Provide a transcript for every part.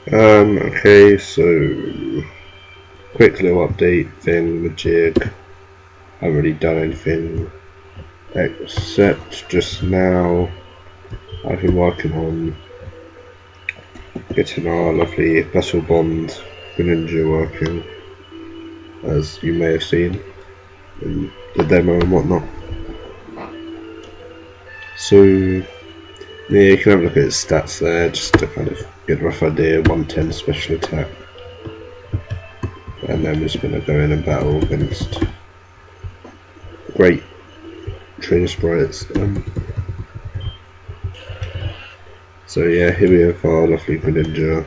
Okay, so quick little update thing with Jig. Haven't really done anything except just now I've been working on getting our lovely Battle Bond Greninja working, as you may have seen in the demo and whatnot. So yeah, you can have a look at his stats there just to kind of get a rough idea. 110 special attack, and then we're just going to go in and battle against great trainer sprites. So yeah, here we have our lovely Greninja.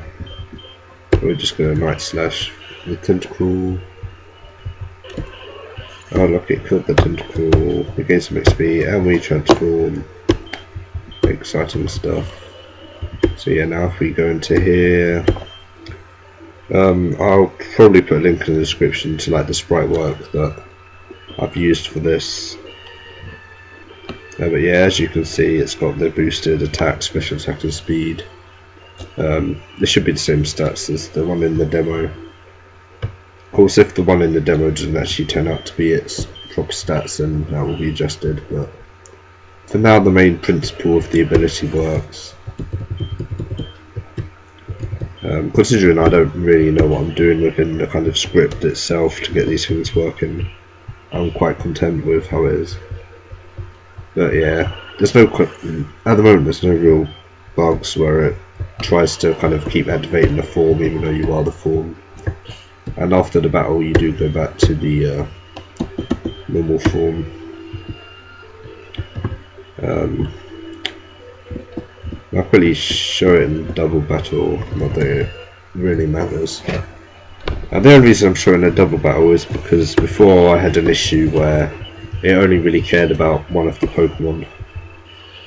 We're just going to Night Slash the Tentacle. Oh look, it killed the Tentacle. We gain some XP and we transform. Exciting stuff. So yeah, now if we go into here, I'll probably put a link in the description to like the sprite work that I've used for this. But yeah, as you can see, it's got the boosted attack, special attack and speed. This should be the same stats as the one in the demo. Of course, if the one in the demo doesn't actually turn out to be its proper stats, then that will be adjusted. But for now, the main principle of the ability works. Considering I don't really know what I'm doing within the kind of script itself to get these things working, I'm quite content with how it is. But yeah, there's no at the moment there's no real bugs where it tries to kind of keep activating the form even though you are the form. And after the battle, you do go back to the normal form. I'll probably show it in double battle, not that it really matters. And the only reason I'm showing a double battle is because before I had an issue where it only really cared about one of the Pokemon.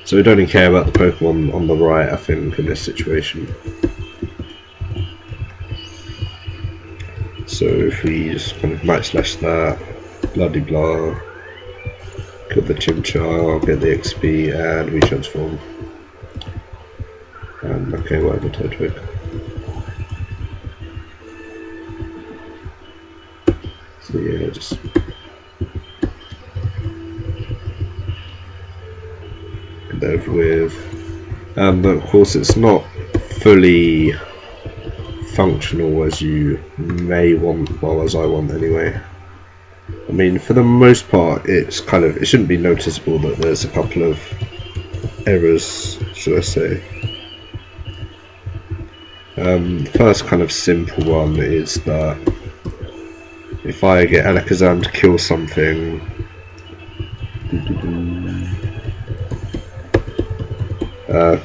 So it only care about the Pokemon on the right, I think, in this situation. So if we just kind of Night Slash that, bloody blah, kill the Chimchar, get the XP, and we transform. And okay, whatever, Turtwig. So yeah, just get over with. But of course, it's not fully functional as you may want, well, as I want anyway. I mean, for the most part, it's kind of, it shouldn't be noticeable that there's a couple of errors, should I say. The first kind of simple one is that if I get Alakazam to kill something,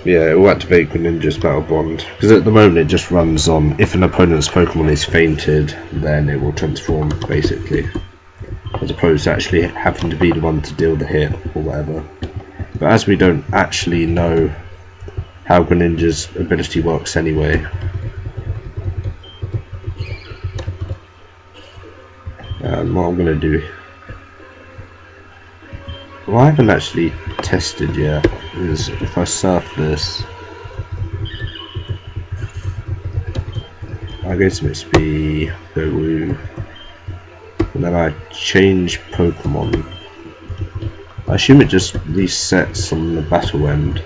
yeah, it will activate Greninja's Battle Bond, because at the moment it just runs on if an opponent's Pokemon is fainted, then it will transform basically, as opposed to actually having to be the one to deal the hit or whatever. But as we don't actually know how Greninja's ability works anyway, what I'm going to do, well, I haven't actually tested yet, is if I surf this, I go to XP, go woo, and then I change Pokemon. I assume it just resets on the battle end,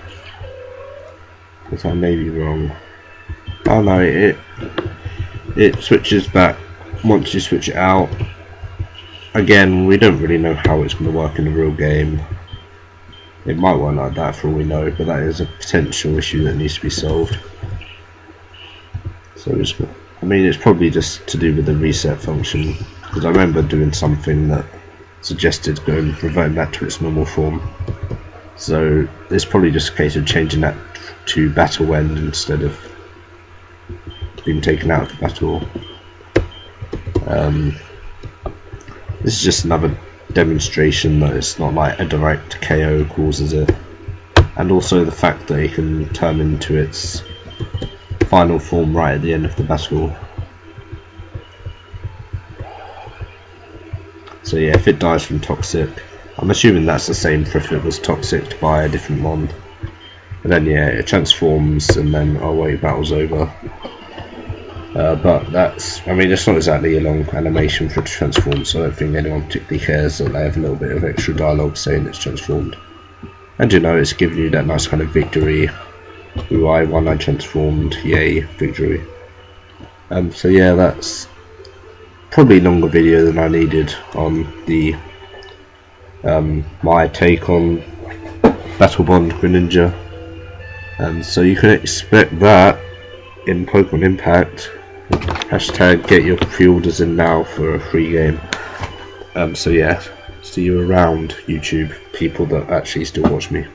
but I may be wrong. Oh no, it switches back once you switch it out. Again, we don't really know how it's going to work in the real game. It might work like that for all we know, but that is a potential issue that needs to be solved. So I mean, it's probably just to do with the reset function, because I remember doing something that suggested reverting back to its normal form. So it's probably just a case of changing that to battle end instead of being taken out of the battle. This is just another demonstration that it's not like a direct KO causes it, and also the fact that it can turn into its final form right at the end of the battle. So yeah, if it dies from Toxic, I'm assuming that's the same for if it was Toxic by a different mon. And then yeah, it transforms and then oh wait, battle's over. but that's, I mean, it's not exactly a long animation for it to transform, so I don't think anyone particularly cares that they have a little bit of extra dialogue saying it's transformed. And you know, it's giving you that nice kind of victory. Ooh, I won, I transformed, yay, victory. So yeah, that's probably a longer video than I needed on the my take on Battlebond Greninja. So you can expect that in Pokemon Impact. Hashtag get your pre-orders in now for a free game. So yeah, see you around, YouTube people that actually still watch me.